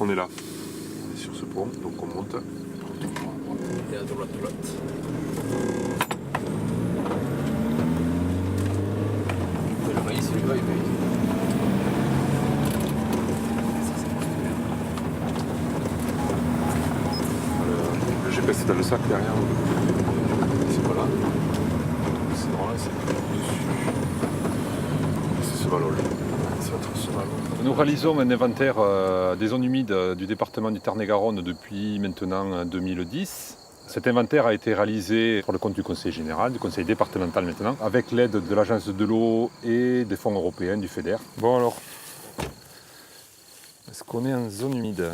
on est là. On est sur ce pont, donc on monte. Et à droite. Le maïs, il est là, il paye. Le GPS est dans le sac derrière. C'est pas là. C'est normal, c'est dessus. C'est ce ballon-là. Ça va être ce ballon. Nous réalisons un inventaire des zones humides du département du Tarn-et-Garonne depuis maintenant 2010. Cet inventaire a été réalisé pour le compte du Conseil général, du Conseil départemental maintenant, avec l'aide de l'Agence de l'eau et des fonds européens, du FEDER. Bon alors, est-ce qu'on est en zone humide?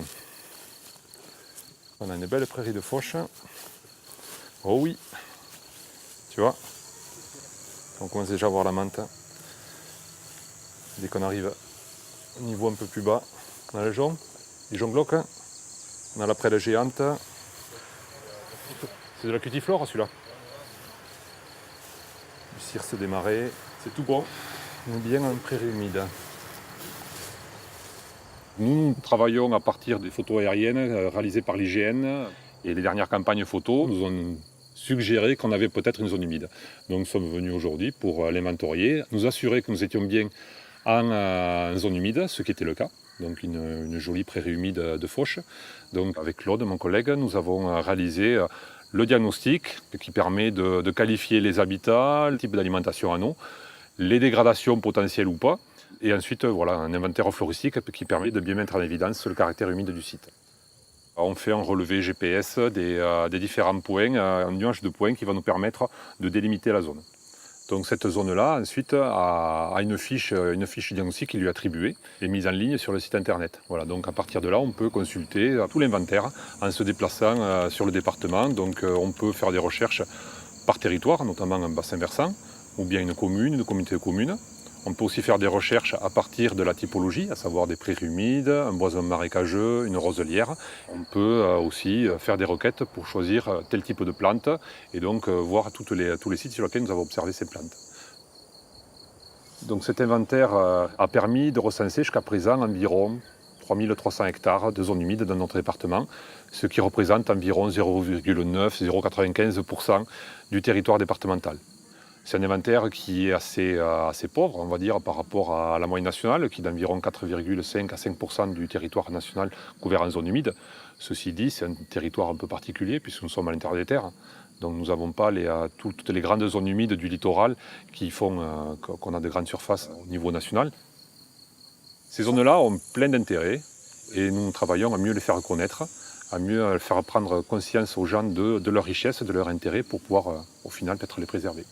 On a une belle prairie de fauche. Oh oui, tu vois, on commence déjà à voir la menthe. Dès qu'on arrive au niveau un peu plus bas, on a le jonc, les jonglocs, on a la prêle géante. C'est de la cutiflore celui-là. Du cirse des marais, c'est tout bon. On est bien en prairie humide. Nous travaillons à partir des photos aériennes réalisées par l'IGN et les dernières campagnes photos nous ont suggéré qu'on avait peut-être une zone humide. Donc nous sommes venus aujourd'hui pour l'inventorier, nous assurer que nous étions bien en zone humide, ce qui était le cas. Donc une jolie prairie humide de fauche. Donc avec Claude, mon collègue, nous avons réalisé le diagnostic qui permet de qualifier les habitats, le type d'alimentation en eau, les dégradations potentielles ou pas, et ensuite voilà, un inventaire floristique qui permet de bien mettre en évidence le caractère humide du site. On fait un relevé GPS des différents points, un nuage de points qui va nous permettre de délimiter la zone. Donc cette zone-là, ensuite, a une fiche diagnostic qui lui est attribuée et mise en ligne sur le site internet. Voilà, donc à partir de là, on peut consulter tout l'inventaire en se déplaçant sur le département. Donc on peut faire des recherches par territoire, notamment un bassin versant, ou bien une commune, une communauté de communes. On peut aussi faire des recherches à partir de la typologie, à savoir des prairies humides, un boisement marécageux, une roselière. On peut aussi faire des requêtes pour choisir tel type de plante et donc voir tous les sites sur lesquels nous avons observé ces plantes. Donc cet inventaire a permis de recenser jusqu'à présent environ 3300 hectares de zones humides dans notre département, ce qui représente environ 0,9-0,95% du territoire départemental. C'est un inventaire qui est assez pauvre, on va dire, par rapport à la moyenne nationale, qui est d'environ 4,5 à 5% du territoire national couvert en zone humide. Ceci dit, c'est un territoire un peu particulier, puisque nous sommes à l'intérieur des terres. Donc nous n'avons pas toutes les grandes zones humides du littoral qui font qu'on a de grandes surfaces au niveau national. Ces zones-là ont plein d'intérêts, et nous travaillons à mieux les faire connaître, à mieux faire prendre conscience aux gens de leur richesse, de leur intérêt, pour pouvoir, au final, peut-être les préserver.